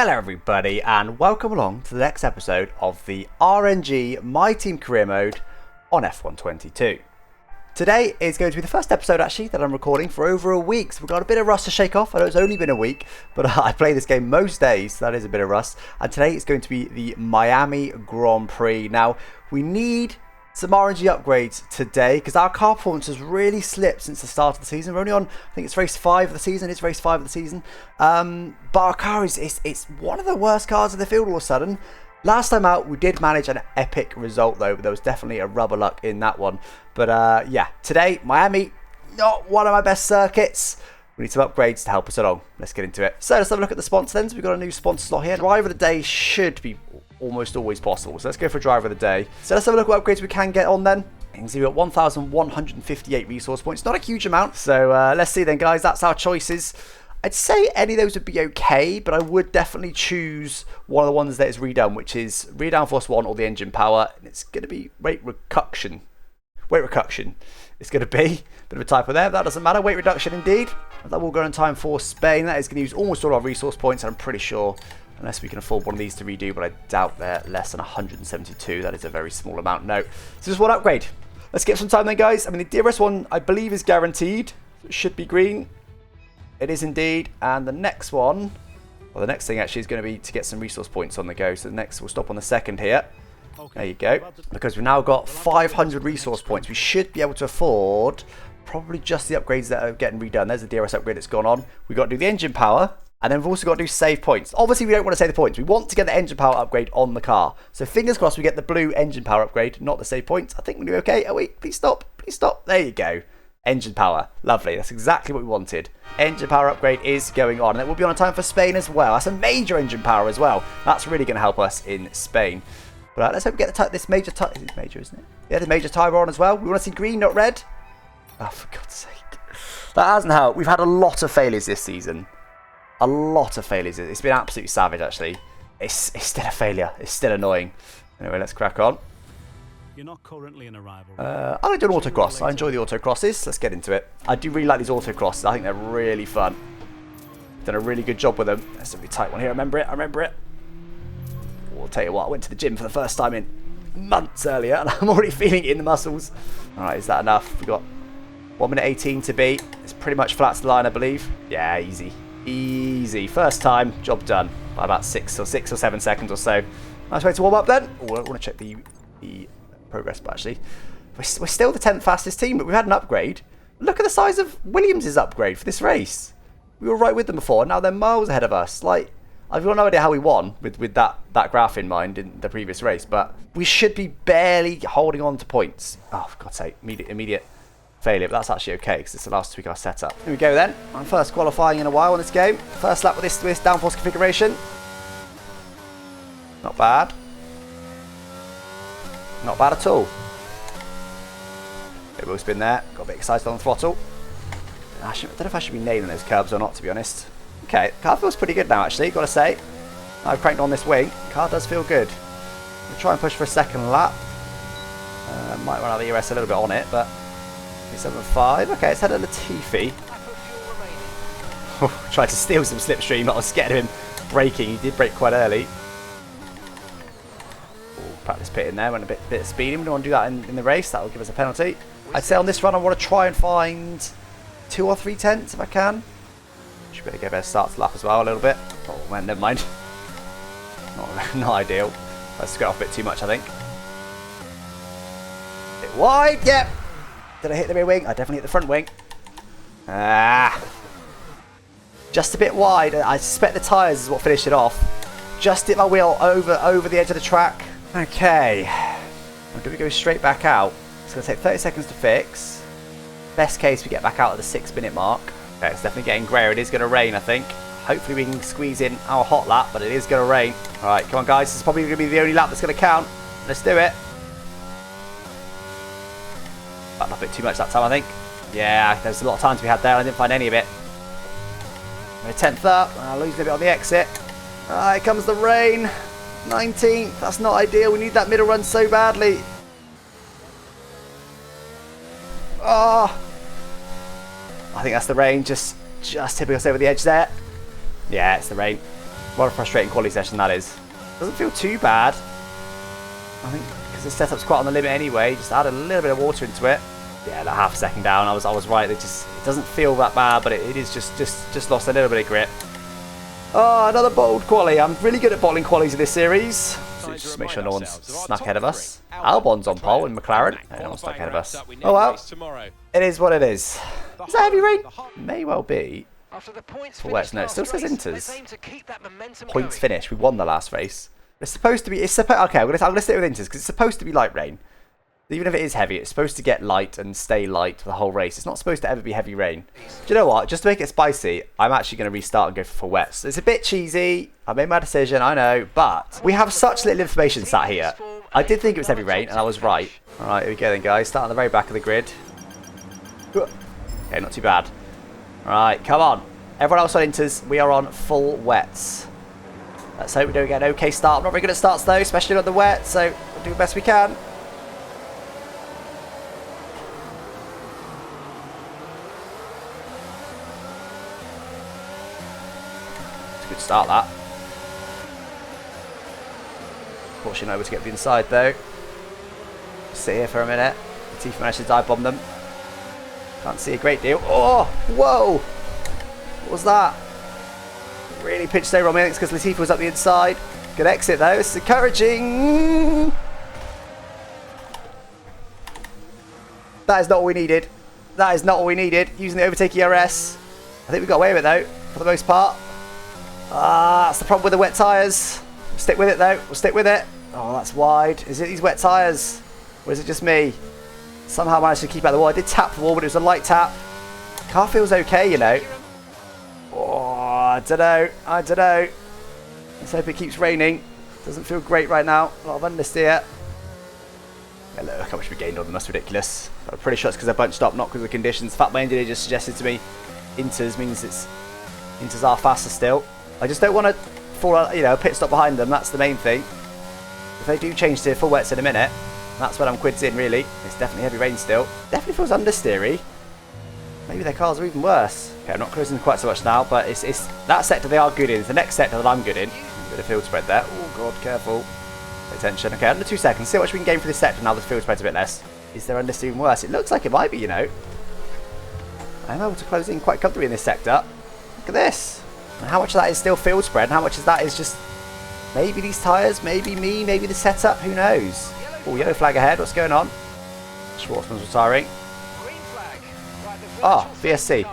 Hello everybody and welcome along to the next episode of the RNG My Team Career Mode on F122. Today is going to be the first episode actually that I'm recording for over a week, so we've got a bit of rust to shake off. I know it's only been a week, but I play this game most days, so that is a bit of rust. And today it's going to be the Miami Grand Prix. Now, we need some RNG upgrades today because our car performance has really slipped since the start of the season. We're only on, I think it's race 5 of the season. It's race 5 of the season. But our car it's one of the worst cars in the field all of a sudden. Last time out, we did manage an epic result though, but there was definitely a rubber luck in that one. But yeah, today, Miami, not one of my best circuits. We need some upgrades to help us along. Let's get into it. So let's have a look at the sponsor then. So we've got a new sponsor slot here. Driver of the day should be almost always possible. So let's go for driver of the day. So let's have a look at what upgrades we can get on then. You can see we've got 1,158 resource points. Not a huge amount. So let's see then, guys. That's our choices. I'd say any of those would be okay, but I would definitely choose one of the ones that is redone, which is rear downforce 1 or the engine power. And it's going to be weight reduction. Weight reduction. It's going to be a bit of a typo there, but that doesn't matter. Weight reduction indeed. That will go in time for Spain. That is going to use almost all our resource points, and I'm pretty sure, unless we can afford one of these to redo, but I doubt they're less than 172. That is a very small amount. No. So just one upgrade. Let's get some time then, guys. I mean, the DRS one, I believe, is guaranteed. So it should be green. It is indeed. And the next one, well, the next thing actually is going to be to get some resource points on the go. So the next, we'll stop on the second here. Okay. There you go. Because we've now got 500 resource points. We should be able to afford probably just the upgrades that are getting redone. There's the DRS upgrade that's gone on. We've got to do the engine power. And then we've also got to do save points. Obviously, we don't want to save the points. We want to get the engine power upgrade on the car. So fingers crossed we get the blue engine power upgrade, not the save points. I think we're doing okay. Oh, wait, please stop. Please stop. There you go. Engine power. Lovely. That's exactly what we wanted. Engine power upgrade is going on. And it will be on time for Spain as well. That's a major engine power as well. That's really going to help us in Spain. But let's hope we get this major tyre. It's major, isn't it? Yeah, the major tyre on as well. We want to see green, not red. Oh, for God's sake. That hasn't helped. We've had a lot of failures this season. A lot of failures. It's been absolutely savage, actually. It's still a failure. It's still annoying. Anyway, let's crack on. You're not currently in a rival. I'm going to do an autocross. I enjoy the autocrosses. Let's get into it. I do really like these autocrosses. I think they're really fun. Done a really good job with them. That's a really tight one here. I remember it. I'll tell you what, I went to the gym for the first time in months earlier, and I'm already feeling it in the muscles. All right, is that enough? We've got 1 minute 18 to beat. It's pretty much flat to the line, I believe. Yeah, easy. Easy. First time, job done. By about 6 or 7 seconds or so. Nice way to warm up then. Oh, I want to check the progress, but actually, we're still the 10th fastest team, but we've had an upgrade. Look at the size of Williams' upgrade for this race. We were right with them before, now they're miles ahead of us. Like, I've got no idea how we won with that graph in mind in the previous race, but we should be barely holding on to points. Oh, for God's sake, immediate failure, but that's actually okay because it's the last tweak our setup. Here we go then. I'm first qualifying in a while on this game. First lap with this downforce configuration. Not bad. Not bad at all. Bit of wheel spin there. Got a bit excited on the throttle. I don't know if I should be nailing those curbs or not, to be honest. Okay, car feels pretty good now, actually, gotta say. I've cranked on this wing. Car does feel good. We'll try and push for a second lap. Might run out of the ERS a little bit on it, but 7.5. Okay, it's had a Latifi. Tried to steal some slipstream. I was scared of him braking. He did brake quite early. Practice pit in there, went a bit of speeding. We don't want to do that in the race. That will give us a penalty. I'd say on this run I want to try and find 2 or 3 tenths if I can. Should be able to get a better start to the lap as well a little bit. Oh man, never mind. Not ideal. Let's go off a bit too much, I think. Bit wide, yep. Did I hit the rear wing? I definitely hit the front wing. Just a bit wide. I suspect the tyres is what finished it off. Just hit my wheel over the edge of the track. Okay. Do we go straight back out? It's going to take 30 seconds to fix. Best case, we get back out at the 6-minute mark. Okay, it's definitely getting grayer. It is going to rain, I think. Hopefully we can squeeze in our hot lap, but it is going to rain. All right, come on, guys. This is probably going to be the only lap that's going to count. Let's do it. Backed off a bit too much that time, I think. Yeah, there's a lot of time to be had there. I didn't find any of it. We're 10th up. I'll lose a bit on the exit. Here comes the rain. 19th. That's not ideal. We need that middle run so badly. Oh. I think that's the rain. Just tipping us over the edge there. Yeah, it's the rain. What a frustrating quality session that is. Doesn't feel too bad. I think because the setup's quite on the limit anyway. Just add a little bit of water into it. Yeah, that half a second down. I was right. It doesn't feel that bad, but it is just lost a little bit of grip. Oh, another bottled quali. I'm really good at bottling qualities in this series. So just make sure no one's snuck ahead of us. Albon's on pole in McLaren. No one's stuck ahead of us. Oh well, it is what it is. Is that heavy rain? May well be. For wet, no, it still says Inters. Points finish. We won the last race. It's supposed to be. Okay, I'm gonna stick with Inters because it's supposed to be light rain. Even if it is heavy, it's supposed to get light and stay light for the whole race. It's not supposed to ever be heavy rain. Do you know what? Just to make it spicy, I'm actually going to restart and go for full wets. It's a bit cheesy. I made my decision, I know. But we have such little information sat here. I did think it was heavy rain, and I was right. All right, here we go then, guys. Start on the very back of the grid. Okay, not too bad. All right, come on. Everyone else on Inters, we are on full wets. Let's hope we don't get an okay start. I'm not very good at starts, though, especially on the wet, so we'll do the best we can. Good start that. Fortunately not able to get to the inside though. Sit here for a minute. Latifi managed to dive bomb them. Can't see a great deal. Oh, whoa! What was that? Really pitched over on me. I think it's because Latifi was up the inside. Good exit though. It's encouraging. That is not what we needed. That is not what we needed. Using the overtake ERS. I think we got away with it though, for the most part. That's the problem with the wet tyres. Stick with it though. We'll stick with it. Oh, that's wide. Is it these wet tyres? Or is it just me? Somehow managed to keep out the wall. I did tap the wall, but it was a light tap. Car feels okay, you know. Oh, I don't know. I don't know. Let's hope it keeps raining. Doesn't feel great right now. A lot of understeer. Yeah, look how much we gained on them. That's ridiculous. But I'm pretty sure it's because they're bunched up, not because of the conditions. In fact, my engineer just suggested to me Inters means Inters are faster still. I just don't want to fall out, a pit stop behind them. That's the main thing. If they do change to full wets in a minute, that's when I'm quids in, really. It's definitely heavy rain still. Definitely feels understeery. Maybe their cars are even worse. Okay, I'm not cruising quite so much now, but it's that sector they are good in. It's the next sector that I'm good in. A bit of field spread there. Oh, God, careful. Pay attention. Okay, under 2 seconds. See how much we can gain for this sector now the field spread's a bit less. Is their understeer even worse? It looks like it might be, I'm able to close in quite comfortably in this sector. Look at this. And how much of that is still field spread and how much of that is just maybe these tyres, maybe me, maybe the setup, who knows? Oh, yellow flag ahead, what's going on? Schwartzman's retiring. Ah, VSC.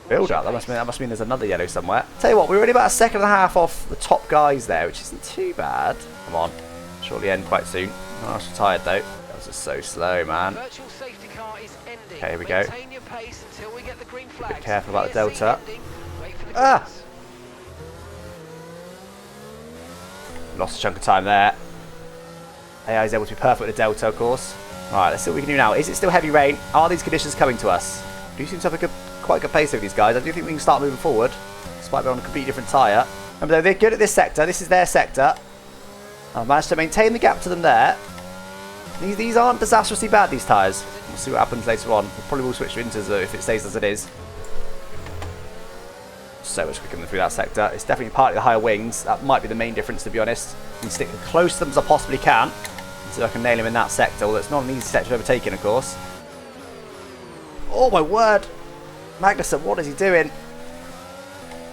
Build up, that must mean there's another yellow somewhere. Tell you what, we're already about a second and a half off the top guys there, which isn't too bad. Come on, surely end quite soon. Oh, I was retired though. That was just so slow, man. Okay, here we go. A bit careful about the delta. Ah! Lost a chunk of time there. AI is able to be perfect with the delta, of course. Alright, let's see what we can do now. Is it still heavy rain? Are these conditions coming to us? Do seem to have a quite good pace over these guys. I do think we can start moving forward, despite being on a completely different tyre. Remember though, they're good at this sector. This is their sector. I've managed to maintain the gap to them there. These aren't disastrously bad, these tyres. We'll see what happens later on. We probably will switch to Inters if it stays as it is. So much quicker than through that sector. It's definitely partly the higher wings. That might be the main difference, to be honest. I can stick as close to them as I possibly can, so I can nail him in that sector. Although it's not an easy sector to overtake, of course. Oh my word! Magnussen, what is he doing?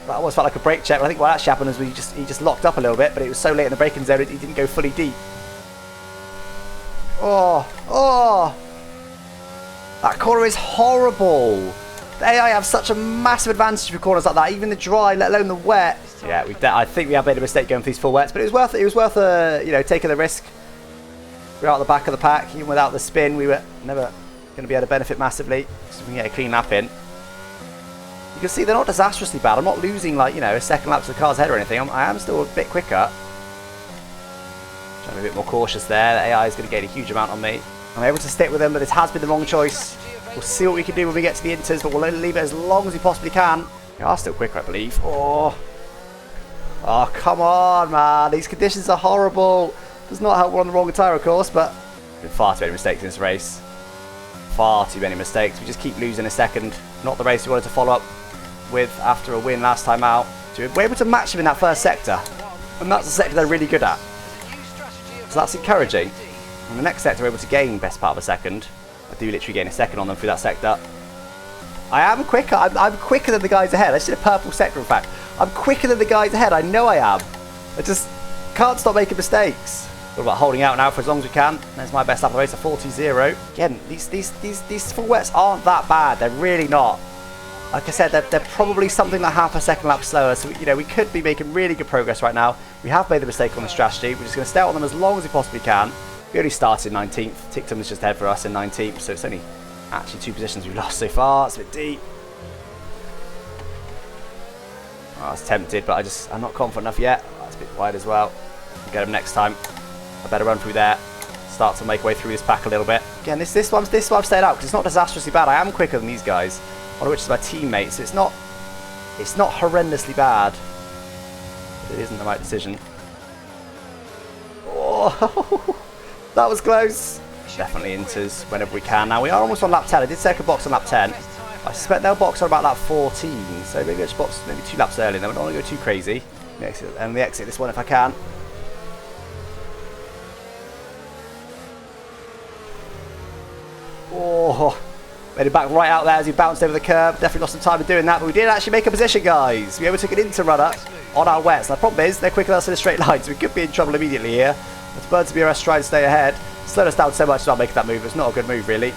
That almost felt like a brake check. But I think what actually happened is he just locked up a little bit, but it was so late in the braking zone he didn't go fully deep. Oh! That corner is horrible. The AI have such a massive advantage for corners like that, even the dry, let alone the wet. Yeah, I think we have made a mistake going for these full wets, but it was worth it. It was worth taking the risk. We're out the back of the pack, even without the spin. We were never going to be able to benefit massively, so we can get a clean lap in. You can see they're not disastrously bad. I'm not losing a second lap to the car's head or anything. I am still a bit quicker. Trying to be a bit more cautious there. The AI is going to gain a huge amount on me. I'm able to stick with them, but this has been the wrong choice. We'll see what we can do when we get to the Inters, but we'll only leave it as long as we possibly can. We are still quicker, I believe. Oh, come on, man. These conditions are horrible. Does not help we're on the wrong tyre, of course, but been far too many mistakes in this race. Far too many mistakes. We just keep losing a second. Not the race we wanted to follow up with after a win last time out. So we're able to match him in that first sector. And that's the sector they're really good at. So that's encouraging. In the next sector, we're able to gain best part of a second. I do literally gain a second on them through that sector. I am quicker. I'm quicker than the guys ahead. I just did a purple sector, in fact. I'm quicker than the guys ahead. I know I am. I just can't stop making mistakes. What about holding out now for as long as we can? There's my best lap of the race, a 40-0. Again, these full wets aren't that bad. They're really not. Like I said, they're probably something like half a second lap slower. So, you know, we could be making really good progress right now. We have made the mistake on the strategy. We're just going to stay out on them as long as we possibly can. We only started 19th. Tictum was just ahead for us in 19th. So it's only actually 2 positions we've lost so far. It's a bit deep. Oh, I was tempted, but I'm not confident enough yet. That's a bit wide as well. We'll get him next time. I better run through there. Start to make way through this pack a little bit. Again, this one I've stayed out because it's not disastrously bad. I am quicker than these guys, one of which is my teammate. So it's not horrendously bad. But it isn't the right decision. Oh, that was close. Definitely enters whenever we can. Now we are almost on lap 10. I did second box on lap 10. I suspect they'll box on about lap 14. So maybe let's box maybe 2 laps early. Then we don't want to go too crazy. And we exit this one if I can. Oh, made it back right out there as he bounced over the curb. Definitely lost some time in doing that, but we did actually make a position, guys. We took an into runner on our wets. Now, the problem is they're quicker than us in a straight line, so we could be in trouble immediately here. But Birds to be us trying to stay ahead. Slowed us down so much about making that move. It's not a good move, really.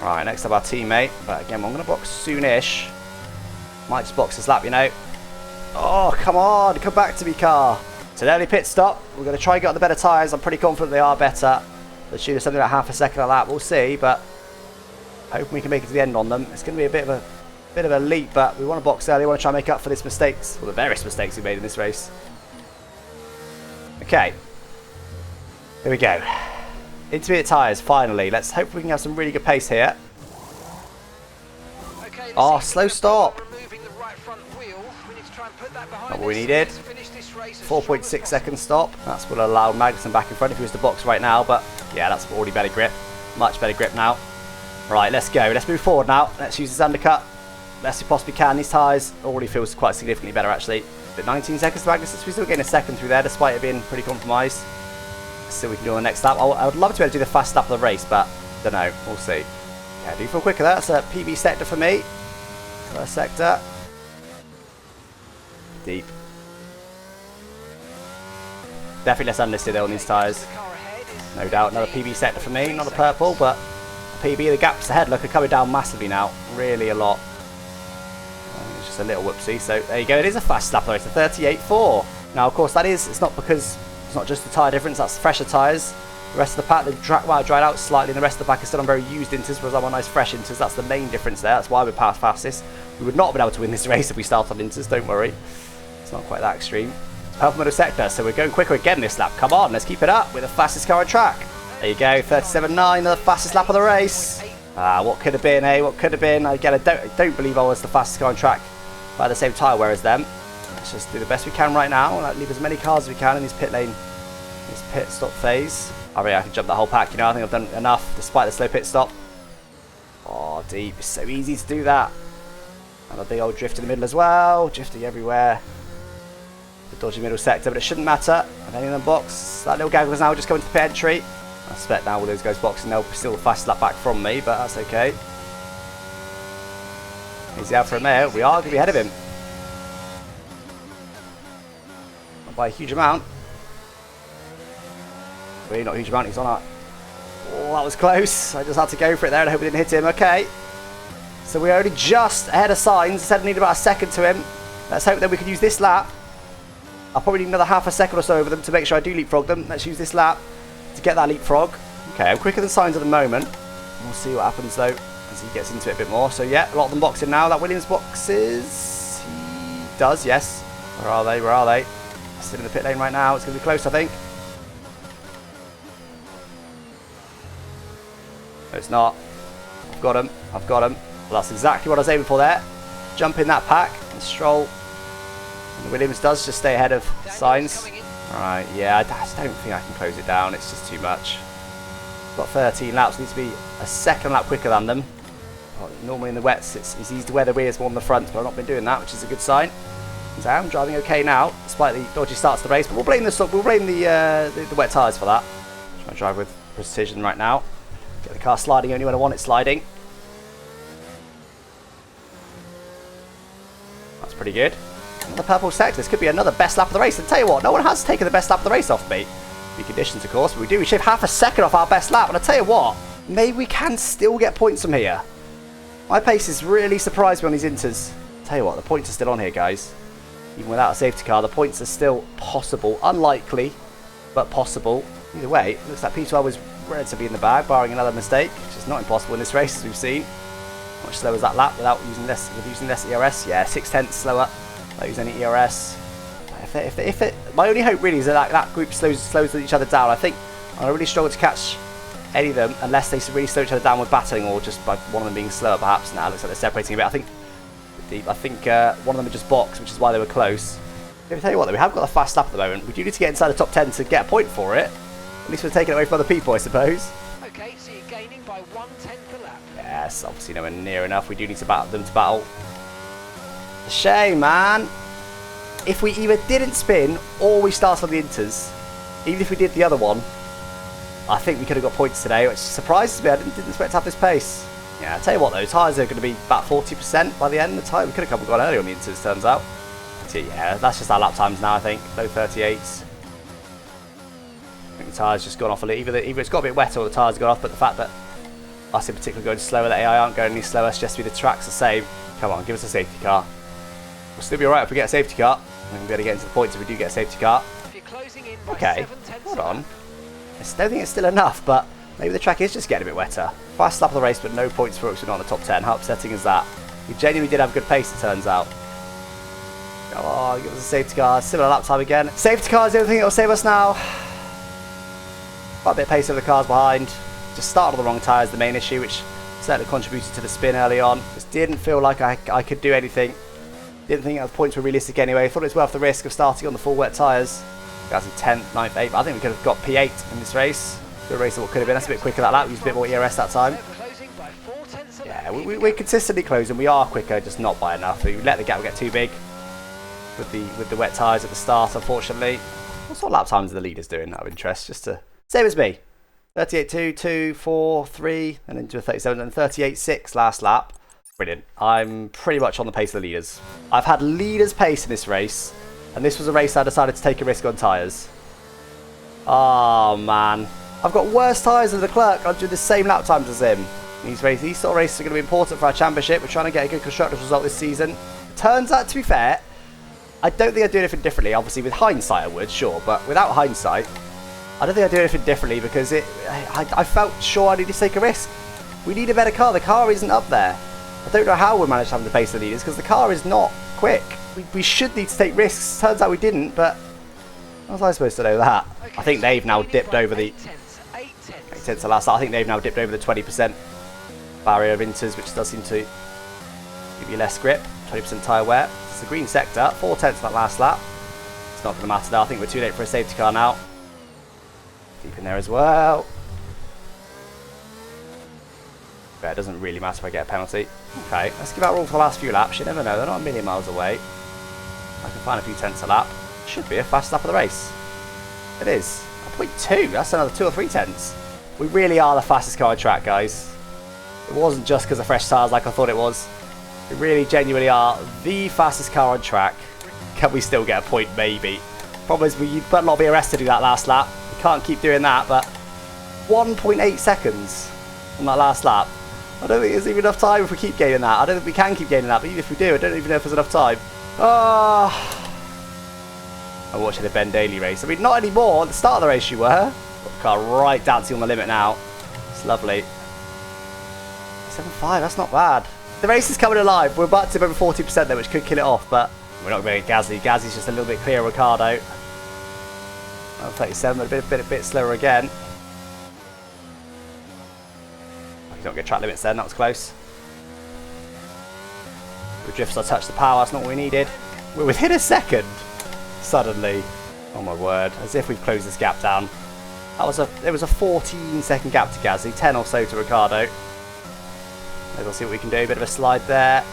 Alright, next up our teammate. But again, I'm going to box soonish. Might just box this lap, you know. Oh, come on. Come back to me, car. So early pit stop. We're going to try and get on the better tyres. I'm pretty confident they are better. Let's shoot something like half a second a lap. We'll see, but hoping we can make it to the end on them. It's going to be a bit of a leap, but we want to box early. We want to try and make up for these mistakes, or the various mistakes we made in this race. Okay. Here we go. Intermediate tyres, finally. Let's hope we can have some really good pace here. Oh, slow stop. Not what we needed. 4.6 second stop. That's what allowed Magnussen back in front if he was to box right now. But yeah, that's already better grip. Much better grip now. Right, let's go. Let's move forward now. Let's use this undercut. Best we possibly can. These tyres already feels quite significantly better actually. But 19 seconds to Magnussen. We're still getting a second through there despite it being pretty compromised. See what we can do on the next lap. I would love to be able to do the fast lap of the race, but don't know. We'll see. Yeah, do feel quicker. That's a PB sector for me. First sector. Deep. Definitely less unlisted though on these tyres. No doubt. Another PB sector for me. Not a purple, but a PB. The gaps ahead look are coming down massively now. Really a lot. It's just a little whoopsie. So there you go. It is a fast lap though. It's a 38.4. Now, of course, that is. It's not because it's not just the tyre difference. That's fresher tyres. The rest of the pack, they've dried out slightly, and the rest of the pack is still on very used inters, whereas I'm on nice fresh inters. That's the main difference there. That's why we're past fastest. We would not have been able to win this race if we started on inters, don't worry. It's not quite that extreme. Purple middle sector, so we're going quicker again this lap. Come on, let's keep it up. We're the fastest car on track. There you go, 37.9, the fastest lap of the race. What could have been, eh? What could have been? Again, I don't believe I was the fastest car on track by the same tyre wear as them. Let's just do the best we can right now. Like, leave as many cars as we can in this pit lane, this pit stop phase. I mean, I can jump the whole pack, you know. I think I've done enough despite the slow pit stop. Oh, deep. It's so easy to do that. And a big old drift in the middle as well. Drifting everywhere. The dodgy middle sector, but it shouldn't matter. If any of them box, that little gag was now just coming to the pit entry. I expect now all those guys boxing, they'll still fast lap back from me, but that's okay. Easy out for a male. We are going to be ahead of him. Not by a huge amount. Really not a huge amount, he's on our... Oh, that was close. I just had to go for it there and I hope we didn't hit him. Okay. So we're only just ahead of Sainz. Said I need about a second to him. Let's hope that we can use this lap. I'll probably need another half a second or so over them to make sure I do leapfrog them. Let's use this lap to get that leapfrog. Okay, I'm quicker than Sainz at the moment. We'll see what happens though as he gets into it a bit more. So yeah, a lot of them boxing now. That Williams boxes. He does, yes. Where are they? Where are they? Still in the pit lane right now. It's going to be close, I think. No, it's not. I've got him. I've got him. Well, that's exactly what I was aiming for there. Jump in that pack and Stroll. And the Williams does just stay ahead of Sainz. Right, yeah, I just don't think I can close it down. It's just too much. Got 13 laps. Needs to be a second lap quicker than them. Normally in the wets, it's easy to wear the rears more than the front, but I've not been doing that, which is a good sign. So I'm driving okay now, despite the dodgy starts to the race. But we'll blame the wet tyres for that. Try to drive with precision right now. Get the car sliding only when I want it sliding. That's pretty good. Another purple sector. This could be another best lap of the race. And tell you what, no one has taken the best lap of the race off me. Be conditions, of course, but we do. We shave half a second off our best lap. And I tell you what, maybe we can still get points from here. My pace has really surprised me on these inters. Tell you what, the points are still on here, guys. Even without a safety car, the points are still possible. Unlikely, but possible. Either way, it looks like P12 was relatively in the bag, barring another mistake, which is not impossible in this race, as we've seen. Much slower as that lap without using less ERS. Yeah, 0.6 slower. Without using any ERS. My only hope really is that that group slows each other down. I think I really struggle to catch any of them unless they really slow each other down with battling, or just by one of them being slower perhaps. Now it looks like they're separating a bit. I think one of them had just boxed, which is why they were close. Let me tell you what though, we have got a fast lap at the moment. We do need to get inside the top 10 to get a point for it. At least we're taking it away from other people, I suppose. Okay, so you're gaining by 1/10 a lap. Yes, obviously nowhere near enough. We do need to battle them to battle. A shame, man. If we either didn't spin or we started on the inters, even if we did the other one, I think we could have got points today, which surprises me. I didn't expect to have this pace. Yeah, I'll tell you what though, tyres are going to be about 40% by the end of the time. We could have gone earlier on the inters, turns out. So yeah, that's just our lap times now, I think. Low 38s. I think the tyres just gone off a little. Either it's got a bit wetter or the tyres have gone off, but the fact that us in particular going slower, the AI aren't going any slower, suggests to be the track's the same. Come on, give us a safety car. We'll still be alright if we get a safety car. We'll be able to get into the points if we do get a safety car. If you're closing in by Okay, 7/10 hold on. I don't think it's still enough, but maybe the track is just getting a bit wetter. Fast lap of the race, but no points for us. We're not in the top 10. How upsetting is that? We genuinely did have good pace, it turns out. Come on, give us a safety car. Similar lap time again. Safety car is the only thing that will save us now. Quite a bit of pace over the cars behind. Just started on the wrong tyres, the main issue, which certainly contributed to the spin early on. Just didn't feel like I could do anything. Didn't think the points were realistic anyway. Thought it was worth the risk of starting on the full wet tyres. Guys in 10th, 9th, 8th. I think we could have got P8 in this race. Good race of what could have been. That's a bit quicker that lap. We used a bit more ERS that time. Closing by 4/10 a lap. Yeah, we're consistently closing. We are quicker, just not by enough. We let the gap get too big with the wet tyres at the start, unfortunately. What sort of lap times are the leaders doing out of interest? Just to same as me. 38.2, 2, 4, 3, and into a 37, and 38.6 last lap. Brilliant. I'm pretty much on the pace of the leaders. I've had leaders' pace in this race, and this was a race I decided to take a risk on tyres. Oh man. I've got worse tyres than the clerk. I'm doing the same lap times as him. These sort of races are going to be important for our championship. We're trying to get a good constructors result this season. Turns out, to be fair, I don't think I'd do anything differently. Obviously, with hindsight I would, sure, but without hindsight, I don't think I'd do anything differently because I felt sure I needed to take a risk. We need a better car. The car isn't up there. I don't know how we managed to have the pace of the leaders because the car is not quick. We should need to take risks. Turns out we didn't, but how was I supposed to know that? I think they've now dipped over the 8/10 to last. I think they've now dipped over the 20% barrier of inters, which does seem to give you less grip. 20% tyre wear. It's the green sector. 4/10 that last lap. It's not going to matter now. I think we're too late for a safety car now. Deep in there as well. But it doesn't really matter if I get a penalty. Okay, let's give out all for the last few laps. You never know, they're not a million miles away. I can find a few tenths a lap. Should be a fast lap of the race. It is. 0.2, that's another 2 or 3 tenths. We really are the fastest car on track, guys. It wasn't just because of fresh tyres like I thought it was. We really genuinely are the fastest car on track. Can we still get a point? Maybe. Problem is, we put a lot of ERS to do that last lap. We can't keep doing that, but 1.8 seconds on that last lap. I don't think there's even enough time if we keep gaining that. I don't think we can keep gaining that, but even if we do, I don't even know if there's enough time. I'm watching a Ben Daly race. I mean, not anymore. At the start of the race you were. Got the car right dancing on the limit now. It's lovely. 7.5, that's not bad. The race is coming alive. We're about to over 40% there, which could kill it off, but we're not going to get Gasly. Gasly's just a little bit clearer, Ricardo. 37, a bit slower again. Don't get track limits then, that was close. The drifts I touched the power, that's not what we needed. We're within a second, suddenly. Oh my word, as if we've closed this gap down. It was a 14-second gap to Gasly, 10 or so to Ricardo. Maybe we'll see what we can do. A bit of a slide there.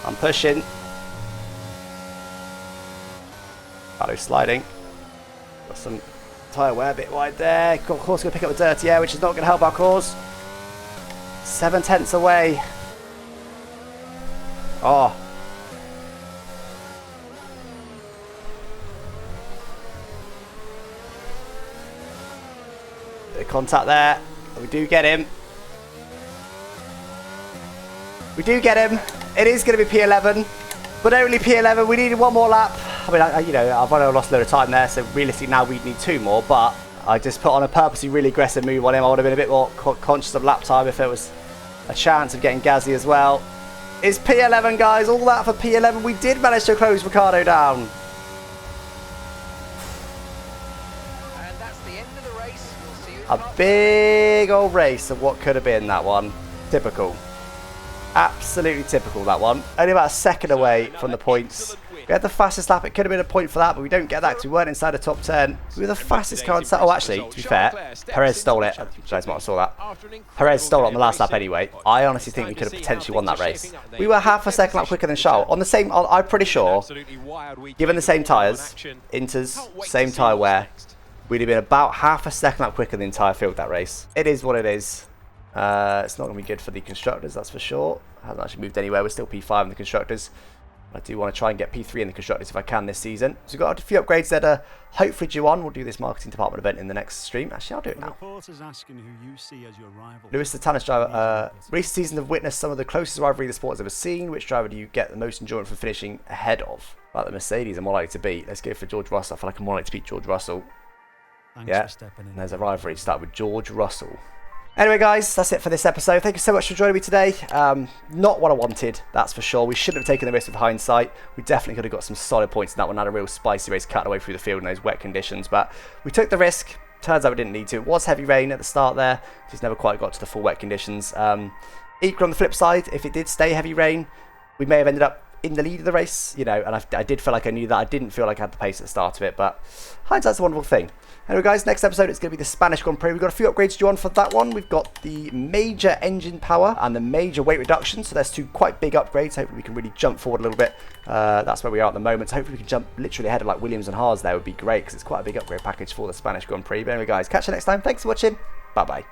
I'm pushing. Ricardo sliding. Got some tyre wear a bit wide there. Of course, going to pick up the dirty air, which is not going to help our cause. 7 tenths away. Oh. Bit of contact there. We do get him. We do get him. It is going to be P11, but only P11. We needed one more lap. I mean, you know, I've already lost a load of time there, so realistically now we need 2 more, but I just put on a purposely really aggressive move on him. I would have been a bit more conscious of lap time if there was a chance of getting Gasly as well. It's P11, guys. All that for P11. We did manage to close Ricardo down. And that's the end of the race. We'll see you in A part big old race of what could have been that one. Typical. Absolutely typical, that one. Only about a second away from the points. We had the fastest lap. It could have been a point for that, but we don't get that because we weren't inside the top 10. We were the fastest car inside. Oh, actually, to be fair, Perez stole it. You guys might have saw that. Perez stole it on the last lap anyway. I honestly think we could have potentially won that race. We were half a second lap quicker than Charles. On the same, I'm pretty sure, given the same tyres, Inters, same tyre wear, we'd have been about half a second lap quicker than the entire field that race. It is what it is. It's not going to be good for the constructors, that's for sure. Hasn't actually moved anywhere. We're still P5 in the constructors. I do want to try and get P3 in the constructors if I can this season. So we've got a few upgrades that are hopefully due on. We'll do this marketing department event in the next stream. Actually, I'll do it now. Asking who you see as your rival. Lewis, the Tannis driver. Recent seasons have witnessed some of the closest rivalry the sport has ever seen. Which driver do you get the most enjoyment from finishing ahead of? Like the Mercedes, I'm more likely to beat. Let's go for George Russell. I feel like I'm more likely to beat George Russell. Thanks for stepping in. And there's a rivalry to start with George Russell. Anyway, guys, that's it for this episode. Thank you so much for joining me today. Not what I wanted, that's for sure. We shouldn't have taken the risk with hindsight. We definitely could have got some solid points in that one. Had a real spicy race cutting away through the field in those wet conditions. But we took the risk. Turns out we didn't need to. It was heavy rain at the start there. Just never quite got to the full wet conditions. Equally on the flip side, if it did stay heavy rain, we may have ended up in the lead of the race. You know, and I did feel like I knew that. I didn't feel like I had the pace at the start of it. But hindsight's a wonderful thing. Anyway, guys, next episode it's going to be the Spanish Grand Prix. We've got a few upgrades due on for that one. We've got the major engine power and the major weight reduction. So there's 2 quite big upgrades. Hopefully we can really jump forward a little bit. That's where we are at the moment. So hopefully we can jump literally ahead of like Williams and Haas there would be great because it's quite a big upgrade package for the Spanish Grand Prix. But anyway, guys, catch you next time. Thanks for watching. Bye-bye.